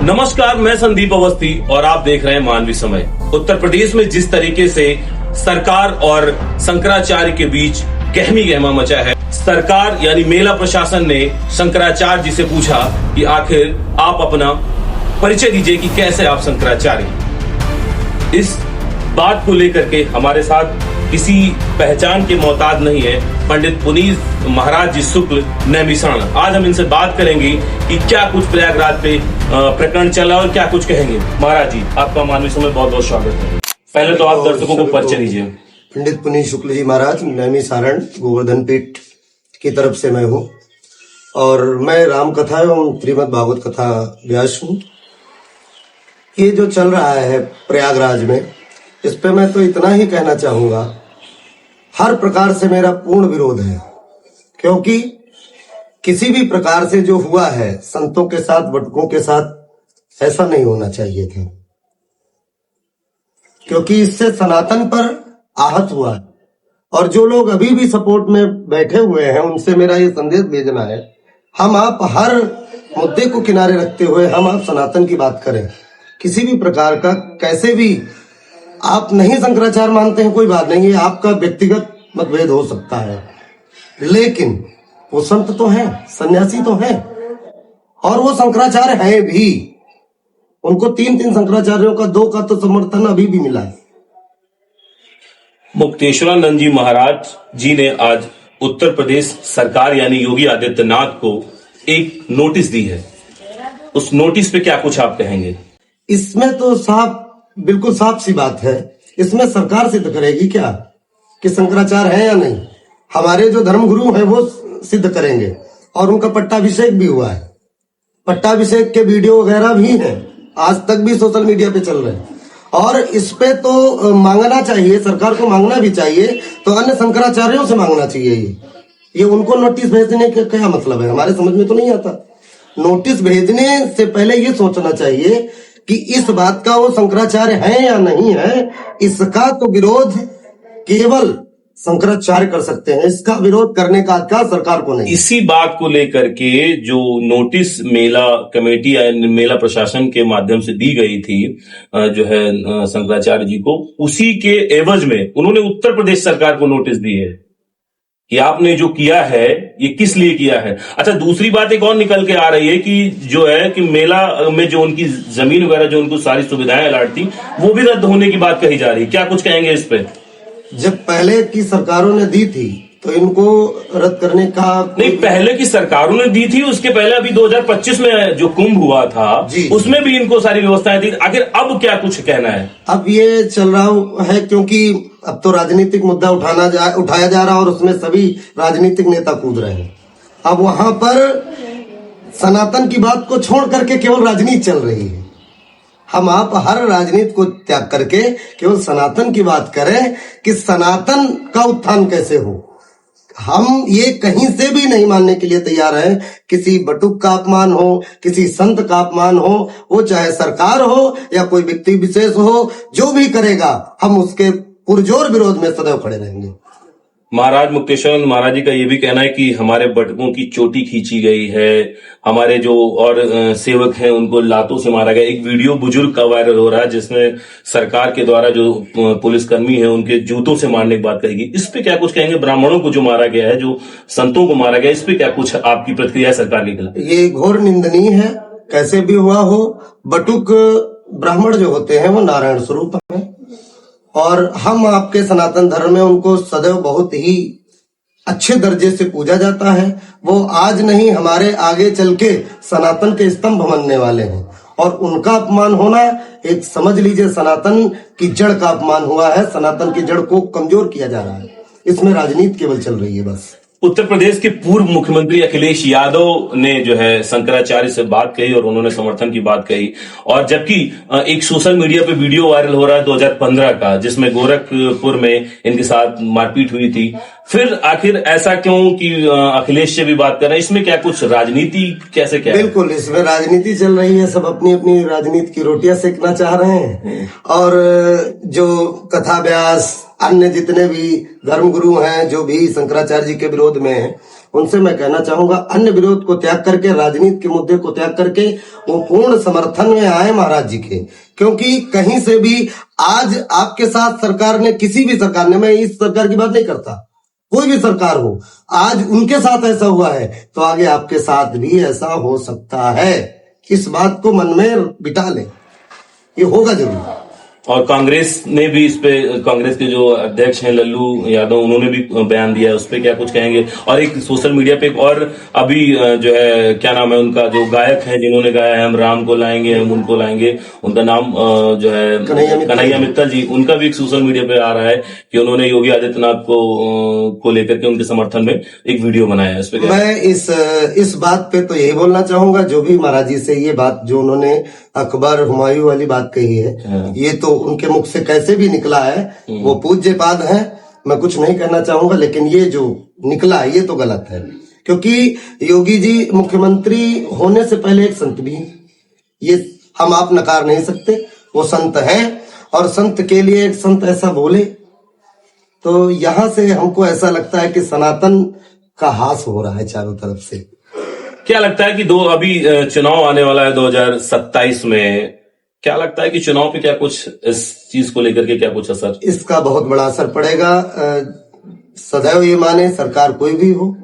नमस्कार, मैं संदीप अवस्थी और आप देख रहे हैं मानवी समय। उत्तर प्रदेश में जिस तरीके से सरकार और शंकराचार्य के बीच गहमी गहमा मचा है, सरकार यानी मेला प्रशासन ने शंकराचार्य जी से पूछा कि आखिर आप अपना परिचय दीजिए कि कैसे आप शंकराचार्य। इस बात को लेकर के हमारे साथ किसी पहचान के मोहताज नहीं है पंडित पुनीत महाराज जी शुक्ल नैमिषारण्य। आज हम इनसे बात करेंगे कि क्या कुछ प्रयागराज पे प्रकरण चला और क्या कुछ कहेंगे। महाराज जी, आपका मानवी समय बहुत बहुत स्वागत है। पहले तो आप दर्शकों को परिचय दीजिए। पंडित पुनीत शुक्ल जी महाराज, नैमिषारण्य गोवर्धन पीठ की तरफ से मैं हूँ और मैं राम कथा एवं श्रीमद भागवत कथा व्यास हूँ। ये जो चल रहा है प्रयागराज में, इस पे मैं तो इतना ही कहना चाहूंगा, हर प्रकार से मेरा पूर्ण विरोध है, क्योंकि किसी भी प्रकार से जो हुआ है संतों के साथ, बटुकों के साथ, ऐसा नहीं होना चाहिए था, क्योंकि इससे सनातन पर आहत हुआ है। और जो लोग अभी भी सपोर्ट में बैठे हुए हैं, उनसे मेरा ये संदेश भेजना है, हम आप हर मुद्दे को किनारे रखते हुए हम आप सनातन की बात करें। किसी भी प्रकार का, कैसे भी आप नहीं शंकराचार्य मानते हैं, कोई बात नहीं है, आपका व्यक्तिगत मतभेद हो सकता है, लेकिन वो संत तो हैं, सन्यासी तो हैं, और वो शंकराचार्य हैं भी। उनको तीन शंकराचार्यों का, दो का तो समर्थन अभी भी मिला है। मुक्तेश्वरानंद जी महाराज जी ने आज उत्तर प्रदेश सरकार यानी योगी आदित्यनाथ को एक नोटिस दी है। उस नोटिस पे क्या कुछ आप कहेंगे? इसमें तो साफ, बिल्कुल साफ सी बात है। इसमें सरकार सिद्ध करेगी क्या कि शंकराचार्य है या नहीं। हमारे जो धर्मगुरु हैं वो सिद्ध करेंगे, और उनका पट्टाभिषेक भी हुआ है। पट्टाभिषेक के वीडियो वगैरह भी हैं, आज तक भी सोशल मीडिया पे चल रहे हैं। और इस पे तो मांगना चाहिए, सरकार को मांगना भी चाहिए, तो अन्य शंकराचार्यों से मांगना चाहिए। ये उनको नोटिस भेजने का क्या मतलब है, हमारे समझ में तो नहीं आता। नोटिस भेजने से पहले ये सोचना चाहिए कि इस बात का वो शंकराचार्य है या नहीं है। इसका तो विरोध केवल शंकराचार्य कर सकते हैं, इसका विरोध करने का अधिकार सरकार को नहीं। इसी बात को लेकर के जो नोटिस मेला कमेटी या मेला प्रशासन के माध्यम से दी गई थी जो है शंकराचार्य जी को, उसी के एवज में उन्होंने उत्तर प्रदेश सरकार को नोटिस दी है कि आपने जो किया है ये किस लिए किया है। अच्छा, दूसरी बात एक और निकल के आ रही है कि जो है कि मेला में जो उनकी जमीन वगैरह, जो उनको सारी सुविधाएं अलॉट थी, वो भी रद्द होने की बात कही जा रही है। क्या कुछ कहेंगे इस पे? जब पहले की सरकारों ने दी थी तो इनको रद्द करने का नहीं, पहले की सरकारों ने दी थी, उसके पहले अभी 2025 में जो कुंभ हुआ था उसमें भी इनको सारी व्यवस्थाएं थी। आखिर अब क्या कुछ कहना है? अब ये चल रहा है क्योंकि अब तो राजनीतिक मुद्दा उठाया जा रहा है और उसमें सभी राजनीतिक नेता कूद रहे हैं। अब वहां पर सनातन की बात को छोड़ करके केवल राजनीति चल रही है। हम आप हर राजनीति को त्याग करके केवल सनातन की बात करें कि सनातन का उत्थान कैसे हो। हम ये कहीं से भी नहीं मानने के लिए तैयार हैं। किसी बटुक का अपमान हो, किसी संत का अपमान हो, वो चाहे सरकार हो या कोई व्यक्ति विशेष हो, जो भी करेगा हम उसके पुरजोर विरोध में सदैव खड़े रहेंगे। महाराज मुक्तेश्वर महाराज जी का ये भी कहना है कि हमारे बटुकों की चोटी खींची गई है, हमारे जो और सेवक हैं उनको लातों से मारा गया। एक वीडियो बुजुर्ग का वायरल हो रहा है जिसमें सरकार के द्वारा जो पुलिसकर्मी है उनके जूतों से मारने की बात कही। इस पे क्या कुछ कहेंगे? ब्राह्मणों को जो मारा गया है, जो संतों को मारा गया, इस पे क्या कुछ आपकी प्रतिक्रिया है सरकार के खिलाफ? ये घोर निंदनीय है, कैसे भी हुआ हो। बटुक ब्राह्मण जो होते हैं वो नारायण स्वरूप है, और हम आपके सनातन धर्म में उनको सदैव बहुत ही अच्छे दर्जे से पूजा जाता है। वो आज नहीं, हमारे आगे चल के सनातन के स्तंभ बनने वाले हैं, और उनका अपमान होना एक, समझ लीजिए, सनातन की जड़ का अपमान हुआ है। सनातन की जड़ को कमजोर किया जा रहा है, इसमें राजनीति केवल चल रही है बस। उत्तर प्रदेश के पूर्व मुख्यमंत्री अखिलेश यादव ने जो है शंकराचार्य से बात कही और उन्होंने समर्थन की बात कही। और जबकि एक सोशल मीडिया पे वीडियो वायरल हो रहा है 2015 का, जिसमें गोरखपुर में इनके साथ मारपीट हुई थी। फिर आखिर ऐसा क्यों कि अखिलेश से भी बात कर रहे हैं? इसमें क्या कुछ राजनीति कैसे क्या? बिल्कुल, इसमें राजनीति चल रही है। सब अपनी अपनी राजनीति की रोटियां सेकना चाह रहे हैं, और जो कथा व्यास अन्य जितने भी धर्मगुरु हैं जो भी शंकराचार्य जी के विरोध में हैं, उनसे मैं कहना चाहूंगा अन्य विरोध को त्याग करके, राजनीति के मुद्दे को त्याग करके वो पूर्ण समर्थन में आए महाराज जी के। क्योंकि कहीं से भी आज आपके साथ सरकार ने, किसी भी सरकार ने, मैं इस सरकार की बात नहीं करता, कोई भी सरकार हो, आज उनके साथ ऐसा हुआ है तो आगे आपके साथ भी ऐसा हो सकता है। इस बात को मन में बिठा ले, ये होगा जरूर। और कांग्रेस ने भी इस पे, कांग्रेस के जो अध्यक्ष हैं लल्लू यादव, उन्होंने भी बयान दिया है, उस पे क्या कुछ कहेंगे? और एक सोशल मीडिया पे एक और अभी जो है, क्या नाम है उनका, जो गायक है जिन्होंने गाया है हम राम को लाएंगे हम उनको लाएंगे, उनका नाम जो है कन्हैया मित्तल जी, उनका भी एक सोशल मीडिया पे आ रहा है कि उन्होंने योगी आदित्यनाथ को लेकर के उनके समर्थन में एक वीडियो बनाया है। उस पे मैं इस बात पे तो यही बोलना चाहूंगा, जो भी महाराज जी से ये बात जो उन्होंने अकबर हुमायूं वाली बात कही है, ये तो उनके मुख से कैसे भी निकला है, वो पूज्य पाद है, मैं कुछ नहीं कहना चाहूंगा, लेकिन ये जो निकला है ये तो गलत है। क्योंकि योगी जी मुख्यमंत्री होने से पहले एक संत भी हैं, ये हम आप नकार नहीं सकते, वो संत हैं। और संत के लिए एक संत ऐसा बोले तो यहां से हमको ऐसा लगता है कि सनातन का हास हो रहा है चारों तरफ से। क्या लगता है कि अभी चुनाव आने वाला है 2027 में, क्या लगता है कि चुनाव पे क्या कुछ इस चीज को लेकर के क्या कुछ असर? इसका बहुत बड़ा असर पड़ेगा। सदैव ये माने, सरकार कोई भी हो,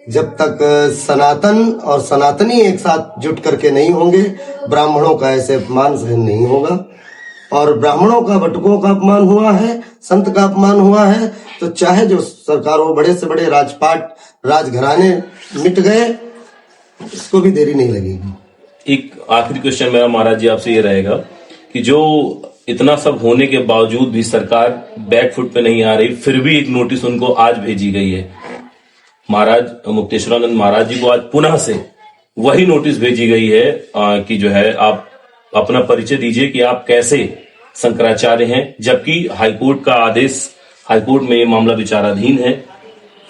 जब तक सनातन और सनातनी एक साथ जुट करके नहीं होंगे, ब्राह्मणों का ऐसे अपमान सहन नहीं होगा। और ब्राह्मणों का, बटुकों का अपमान हुआ है, संत का अपमान हुआ है, तो चाहे जो सरकार हो, बड़े से बड़े राजपाट, राजघराने मिट गए, इसको भी देरी नहीं लगेगी। एक आखिरी क्वेश्चन मेरा महाराज जी आपसे ये रहेगा कि जो इतना सब होने के बावजूद भी सरकार बैकफुट पे नहीं आ रही, फिर भी एक नोटिस उनको आज भेजी गई है। महाराज मुक्तेश्वरानंद महाराज जी को आज पुनः से वही नोटिस भेजी गई है कि जो है आप अपना परिचय दीजिए कि आप कैसे शंकराचार्य हैं, जबकि हाईकोर्ट का आदेश, हाईकोर्ट में ये मामला विचाराधीन है,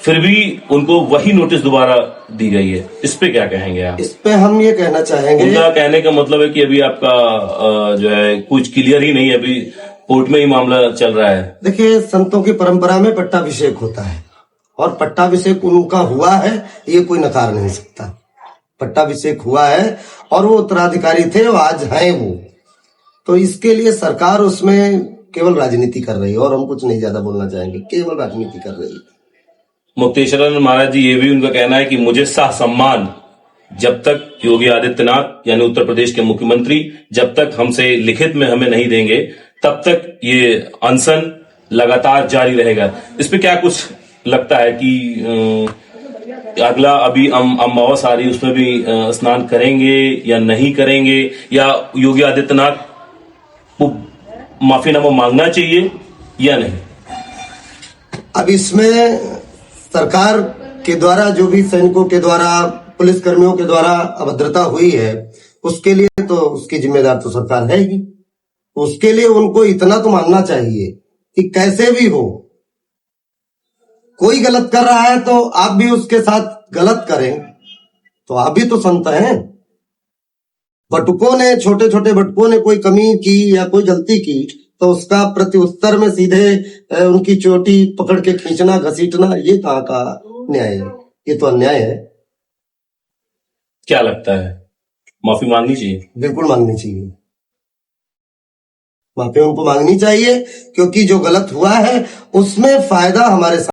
फिर भी उनको वही नोटिस दोबारा दी गई है। इस पे क्या कहेंगे आप? इस पे हम ये कहना चाहेंगे, उनका कहने का मतलब है कि अभी आपका जो है कुछ क्लियर ही नहीं है, अभी कोर्ट में ही मामला चल रहा है। देखिए, संतों की परंपरा में पट्टाभिषेक होता है और पट्टाभिषेक उनका हुआ है, ये कोई नकार नहीं सकता। पट्टाभिषेक हुआ है और वो उत्तराधिकारी थे, वो आज हैं वो, तो इसके लिए सरकार उसमें केवल राजनीति कर रही है और हम कुछ नहीं ज्यादा बोलना चाहेंगे, केवल राजनीति कर रही है। मुक्तेश्वरानंद महाराज जी, ये भी उनका कहना है कि मुझे साह सम्मान, जब तक योगी आदित्यनाथ यानी उत्तर प्रदेश के मुख्यमंत्री जब तक हमसे लिखित में हमें नहीं देंगे, तब तक ये अनशन लगातार जारी रहेगा। इस पे क्या कुछ लगता है कि अगला अभी अमावस आ रही, उसमें भी स्नान करेंगे या नहीं करेंगे, या योगी आदित्यनाथ को माफीनामा मांगना चाहिए या नहीं? अब इसमें सरकार के द्वारा, जो भी सैनिकों के द्वारा, पुलिस कर्मियों के द्वारा अभद्रता हुई है, उसके लिए तो उसकी जिम्मेदार तो सरकार है ही। उसके लिए उनको इतना तो मानना चाहिए कि कैसे भी हो, कोई गलत कर रहा है तो आप भी उसके साथ गलत करें, तो आप भी तो संत हैं। बटुकों ने, छोटे छोटे बटुकों ने कोई कमी की या कोई गलती की तो उसका प्रत्युत्तर में सीधे उनकी चोटी पकड़ के खींचना, घसीटना, ये कहाँ का न्याय है? ये तो अन्याय है। क्या लगता है, माफी मांगनी चाहिए? बिल्कुल मांगनी चाहिए, माफी उनको मांगनी चाहिए, क्योंकि जो गलत हुआ है उसमें फायदा हमारे